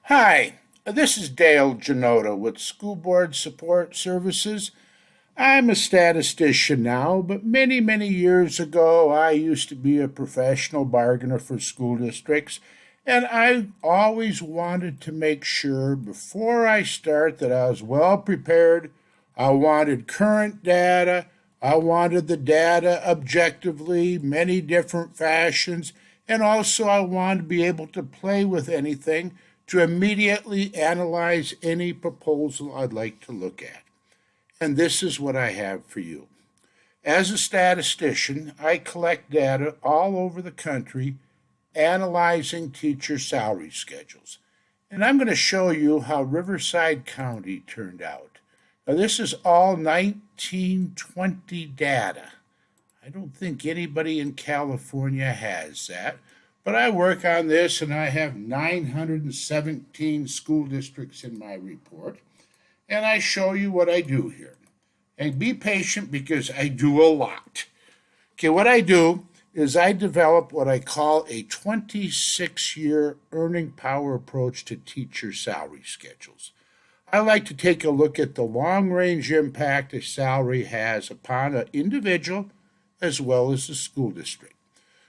Hi, this is Dale Janota with School Board Support Services. I'm a statistician now, but many years ago, I used to be a professional bargainer for school districts, and I always wanted to make sure before I start that I was well prepared. I wanted current data. I wanted the data objectively, many different fashions, and also I wanted to be able to play with anything to immediately analyze any proposal I'd like to look at. And this is what I have for you. As a statistician, I collect data all over the country analyzing teacher salary schedules. And I'm going to show you how Riverside County turned out. Now, this is all 1920 data. I don't think anybody in California has that. But I work on this and I have 917 school districts in my report. And I show you what I do here. And be patient because I do a lot. Okay, what I do is I develop what I call a 26-year earning power approach to teacher salary schedules. I like to take a look at the long-range impact a salary has upon an individual as well as the school district.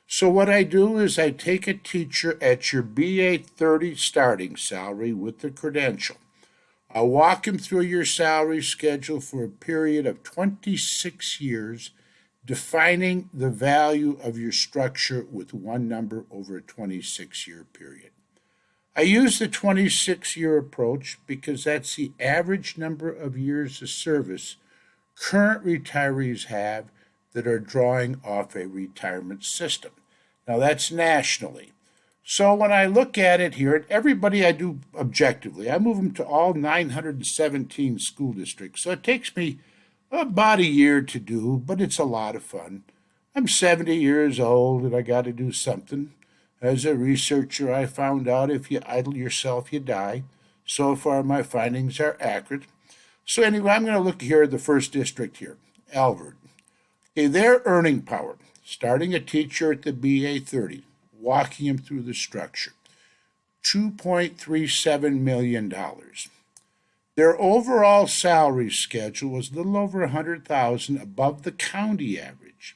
So what I do is I take a teacher at your BA 30 starting salary with the credential. I walk him through your salary schedule for a period of 26 years, defining the value of your structure with one number over a 26-year period. I use the 26-year approach because that's the average number of years of service current retirees have that are drawing off a retirement system. Now that's nationally. So when I look at it here, and everybody I do objectively, I move them to all 917 school districts. So it takes me about a year to do, but it's a lot of fun. I'm 70 years old and I got to do something. As a researcher, I found out if you idle yourself, you die. So far, my findings are accurate. So anyway, I'm going to look here at the first district here, Alvord. Okay, their earning power, starting a teacher at the BA 30, walking him through the structure, $2.37 million. Their overall salary schedule was a little over $100,000 above the county average,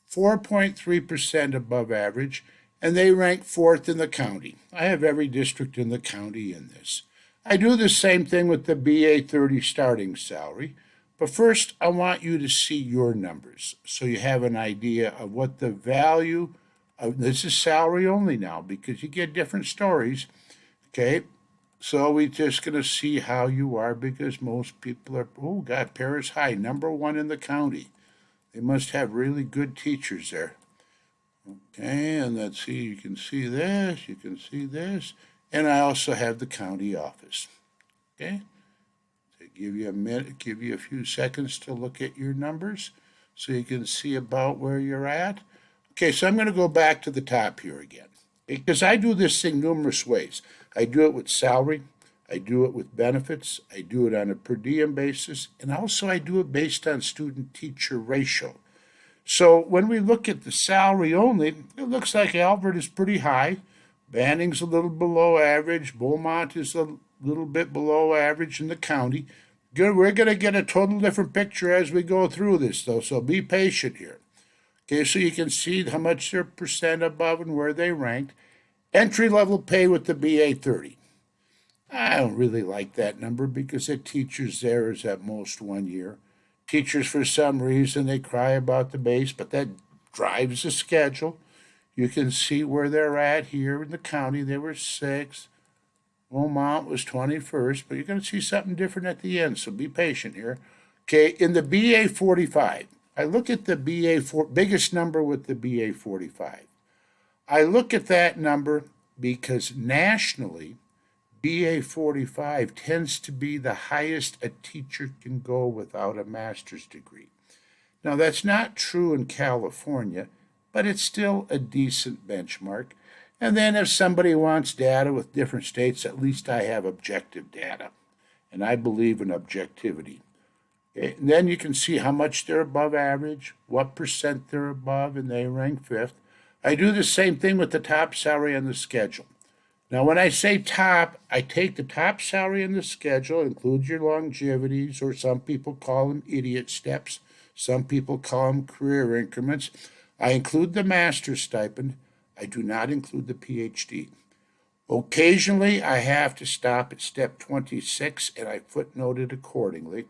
4.3% above average, and they rank fourth in the county. I have every district in the county in this. I do the same thing with the BA 30 starting salary, but first I want you to see your numbers so you have an idea of what the value of this is salary only now because you get different stories. Okay, so we're just going to see how you are because most people are, oh God, Paris High, number one in the county. They must have really good teachers there. Okay, and let's see, you can see this, you can see this, and I also have the county office. Okay, so give you a minute, give you a few seconds to look at your numbers so you can see about where you're at. Okay, so I'm going to go back to the top here again because I do this thing numerous ways. I do it with salary, I do it with benefits, I do it on a per diem basis, and also I do it based on student-teacher ratio. So when we look at the salary only, it looks like Alvord is pretty high. Banning's a little below average. Beaumont is a little bit below average in the county. We're going to get a total different picture as we go through this, though, so be patient here. Okay, so you can see how much they're percent above and where they ranked. Entry-level pay with the BA 30. I don't really like that number because the teachers there is at most 1 year. Teachers, for some reason, they cry about the base, but that drives the schedule. You can see where they're at here in the county. They were 6th. Beaumont was 21st, but you're going to see something different at the end, so be patient here. Okay, in the BA 45, I look at the biggest number with the BA 45. I look at that number because nationally, BA 45 tends to be the highest a teacher can go without a master's degree. Now, that's not true in California, but it's still a decent benchmark. And then if somebody wants data with different states, at least I have objective data. And I believe in objectivity. Okay? And then you can see how much they're above average, what percent they're above, and they rank 5th. I do the same thing with the top salary on the schedule. Now, when I say top, I take the top salary in the schedule, includes your longevities, or some people call them idiot steps. Some people call them career increments. I include the master's stipend. I do not include the PhD. Occasionally, I have to stop at step 26 and I footnote it accordingly.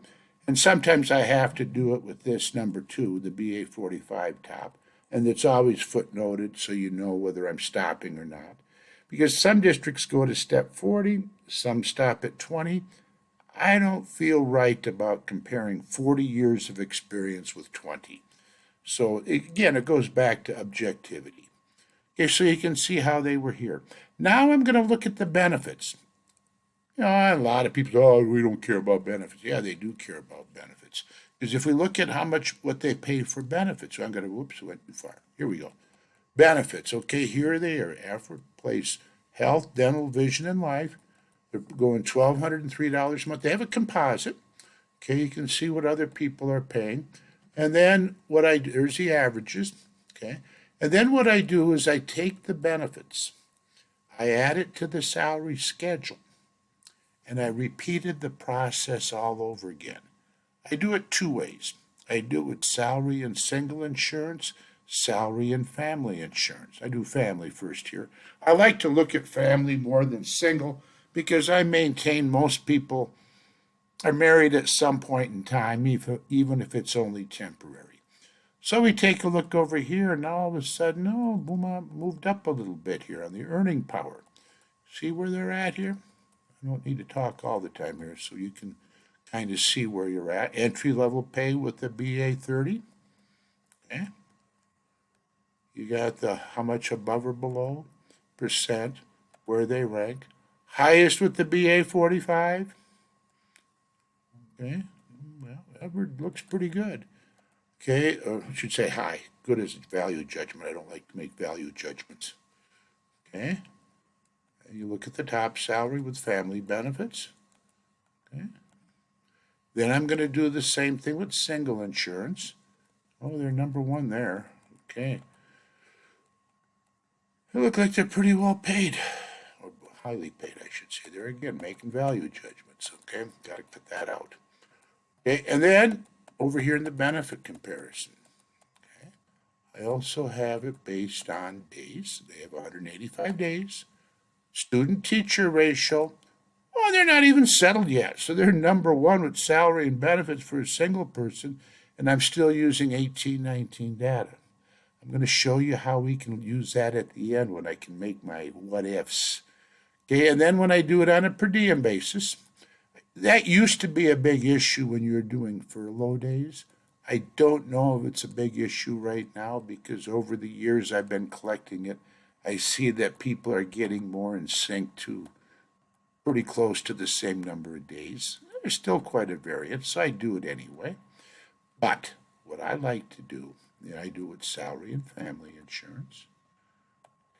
And sometimes I have to do it with this number 2, the BA 45 top. And it's always footnoted so you know whether I'm stopping or not. Because some districts go to step 40, some stop at 20. I don't feel right about comparing 40 years of experience with 20. So again, it goes back to objectivity. Okay, so you can see how they were here. Now I'm going to look at the benefits. You know, a lot of people say, oh, we don't care about benefits. Yeah, they do care about benefits. Because if we look at what they pay for benefits, so I'm going to, whoops, I went too far. Here we go. Benefits, okay, here they are. Effort, place, health, dental, vision, and life. They're going $1,203 a month. They have a composite. Okay, you can see what other people are paying. And then there's the averages. Okay. And then what I do is I take the benefits, I add it to the salary schedule, and I repeated the process all over again. I do it 2 ways. I do it with salary and single insurance, salary and family insurance. I do family first here. I like to look at family more than single because I maintain most people are married at some point in time, even if it's only temporary. So we take a look over here, and all of a sudden, oh, boom, I moved up a little bit here on the earning power. See where they're at here? I don't need to talk all the time here, so you can kind of see where you're at. Entry level pay with the BA 30. Okay. You got the how much above or below, percent, where they rank. Highest with the BA 45. Okay. Well, Edward looks pretty good. Okay, I should say high. Good as value judgment. I don't like to make value judgments. Okay. You look at the top salary with family benefits. Okay. Then I'm going to do the same thing with single insurance. Oh, they're number 1 there. Okay. They look like they're pretty well paid, or highly paid, I should say. They're again making value judgments. Okay, got to cut that out. Okay, and then over here in the benefit comparison, okay, I also have it based on days. They have 185 days. Student teacher ratio. Oh, they're not even settled yet. So they're number 1 with salary and benefits for a single person, and I'm still using 1819 data. I'm going to show you how we can use that at the end when I can make my what ifs. Okay, and then when I do it on a per diem basis, that used to be a big issue when you were doing furlough days. I don't know if it's a big issue right now because over the years I've been collecting it. I see that people are getting more in sync to pretty close to the same number of days. There's still quite a variance, so I do it anyway. But what I like to do, I do with salary and family insurance.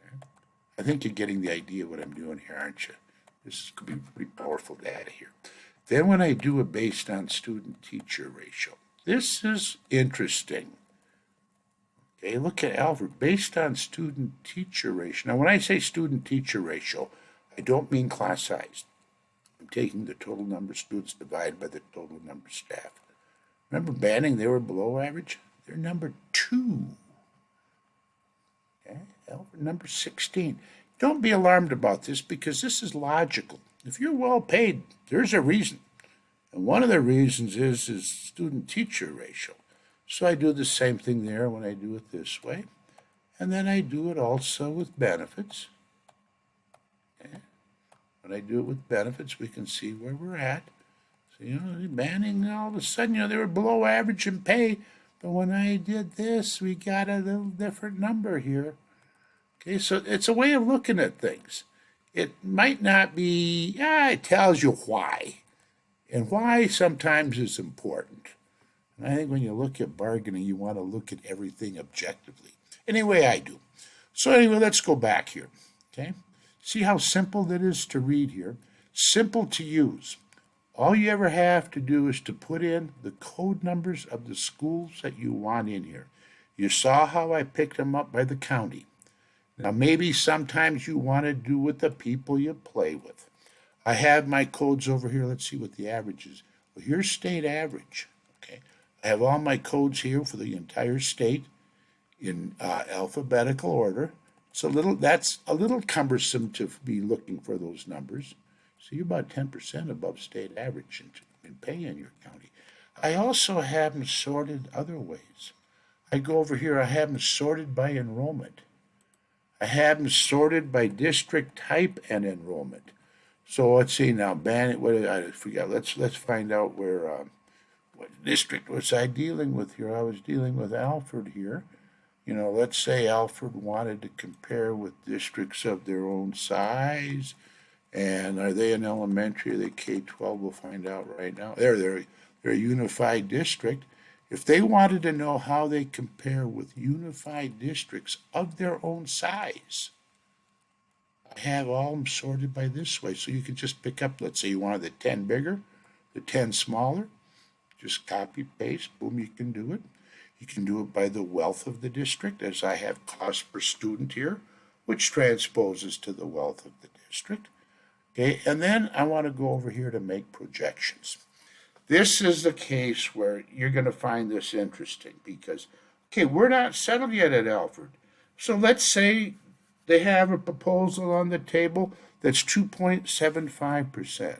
Okay. I think you're getting the idea what I'm doing here, aren't you? This could be pretty powerful data here. Then when I do it based on student-teacher ratio, this is interesting. Okay, look at Alfred, based on student-teacher ratio. Now, when I say student-teacher ratio, I don't mean class size. I'm taking the total number of students divided by the total number of staff. Remember Banning, they were below average? They're number 2. Okay, Alfred, number 16. Don't be alarmed about this because this is logical. If you're well paid, there's a reason. And one of the reasons is student-teacher ratio. So I do the same thing there when I do it this way. And then I do it also with benefits. Okay. When I do it with benefits, we can see where we're at. So, Banning, all of a sudden, they were below average in pay. But when I did this, we got a little different number here. Okay, so it's a way of looking at things. It might not be, it tells you why. And why sometimes is important. And I think when you look at bargaining, you want to look at everything objectively. Anyway, I do. So anyway, let's go back here. Okay, see how simple that is to read here. Simple to use. All you ever have to do is to put in the code numbers of the schools that you want in here. You saw how I picked them up by the county. Now, maybe sometimes you want to do with the people you play with. I have my codes over here. Let's see what the average is. Well, here's state average. Okay, I have all my codes here for the entire state in alphabetical order. That's a little cumbersome to be looking for those numbers. So you're about 10% above state average in pay in your county. I also have them sorted other ways. I go over here, I have them sorted by enrollment. I have them sorted by district type and enrollment. So let's see now, I forgot. Let's find out what district was I dealing with here. I was dealing with Alfred here. Let's say Alfred wanted to compare with districts of their own size. And are they an elementary? Are they K-12? We'll find out right now. They're a unified district. If they wanted to know how they compare with unified districts of their own size, I have all them sorted by this way. So you can just pick up, let's say you wanted the 10 bigger, the 10 smaller, just copy, paste, boom, you can do it. You can do it by the wealth of the district, as I have cost per student here, which transposes to the wealth of the district. Okay, and then I want to go over here to make projections. This is the case where you're going to find this interesting because, okay, we're not settled yet at Alfred. So let's say they have a proposal on the table that's 2.75%.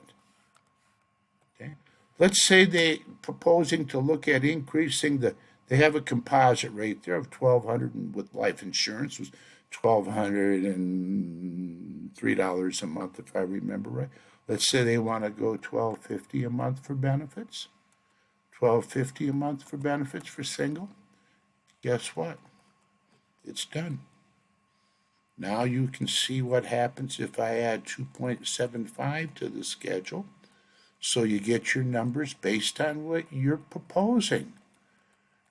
Okay, let's say they're proposing to look at increasing they have a composite rate there of $1,200 with life insurance was $1,203 a month, if I remember right. Let's say they want to go $1,250 a month for benefits. $1,250 a month for benefits for single. Guess what? It's done. Now you can see what happens if I add 2.75 to the schedule. So you get your numbers based on what you're proposing.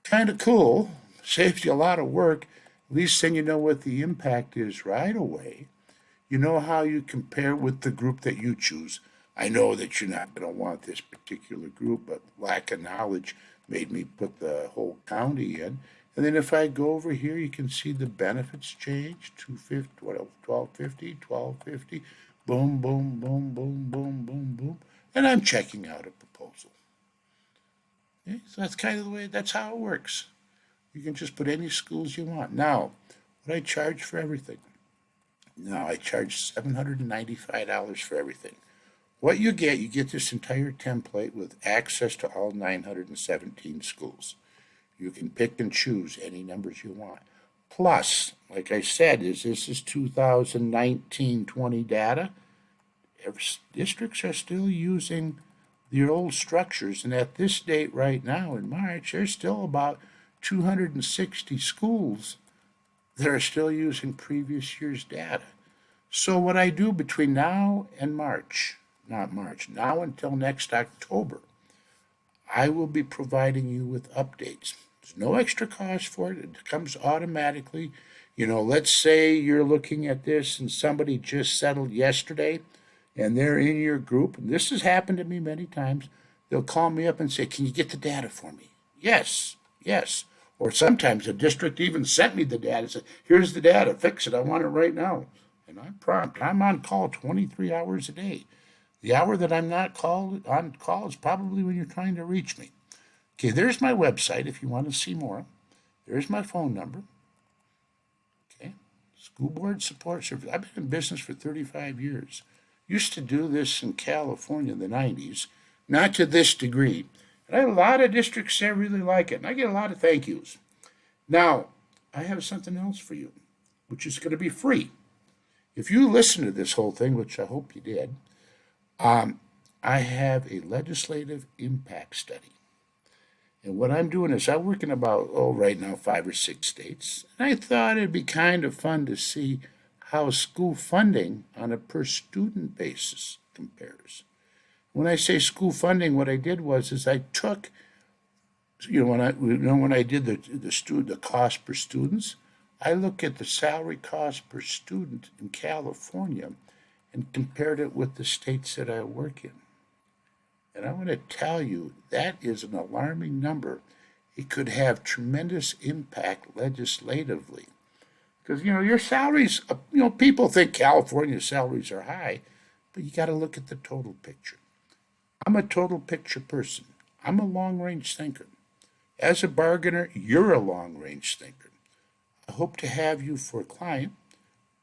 Kind of cool. Saves you a lot of work. At least then you know what the impact is right away. You know how you compare with the group that you choose. I know that you're not going to want this particular group, but lack of knowledge made me put the whole county in. And then if I go over here, you can see the benefits change. 250, what else? 1250, 1250. Boom, boom, boom, boom, boom, boom, boom. And I'm checking out a proposal. Okay? So that's kind of the way, that's how it works. You can just put any schools you want. Now, what I charge for everything. Now, I charge $795 for everything. What you get this entire template with access to all 917 schools. You can pick and choose any numbers you want. Plus, like I said, this is 2019-20 data. Districts are still using the old structures, and at this date right now in March, there's still about 260 schools that are still using previous year's data. So what I do between now and now until next October, I will be providing you with updates. There's no extra cost for it. It comes automatically. Let's say you're looking at this and somebody just settled yesterday and they're in your group. And this has happened to me many times. They'll call me up and say, "Can you get the data for me?" Yes, yes. Or sometimes the district even sent me the data and said, "Here's the data, fix it, I want it right now." And I'm prompt. I'm on call 23 hours a day. The hour that I'm not on call is probably when you're trying to reach me. Okay, there's my website if you want to see more. There's my phone number. Okay, School Board Support Service. I've been in business for 35 years. Used to do this in California in the 90s, not to this degree. And I have a lot of districts that really like it, and I get a lot of thank yous. Now, I have something else for you, which is going to be free. If you listen to this whole thing, which I hope you did, I have a legislative impact study. And what I'm doing is I work in about, right now, 5 or 6 states. And I thought it'd be kind of fun to see how school funding on a per student basis compares. When I say school funding, what I did was I took, when I did the cost per students, I look at the salary cost per student in California and compared it with the states that I work in. And I want to tell you that is an alarming number. It could have tremendous impact legislatively. Because, your salaries, people think California salaries are high, but you got to look at the total picture. I'm a total picture person. I'm a long range thinker. As a bargainer, you're a long range thinker. I hope to have you for a client,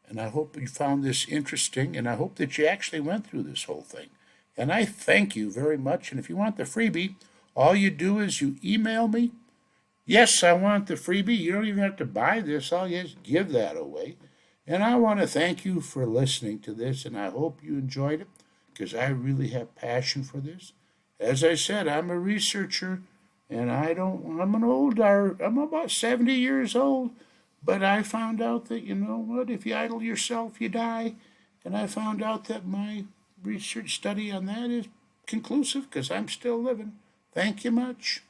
and I hope you found this interesting, and I hope that you actually went through this whole thing. And I thank you very much. And if you want the freebie, all you do is you email me. Yes, I want the freebie. You don't even have to buy this. I'll just give that away. And I want to thank you for listening to this, and I hope you enjoyed it because I really have passion for this. As I said, I'm a researcher, and I'm about 70 years old, but I found out that, you know what, if you idle yourself, you die. And I found out that my research study on that is conclusive because I'm still living. Thank you much.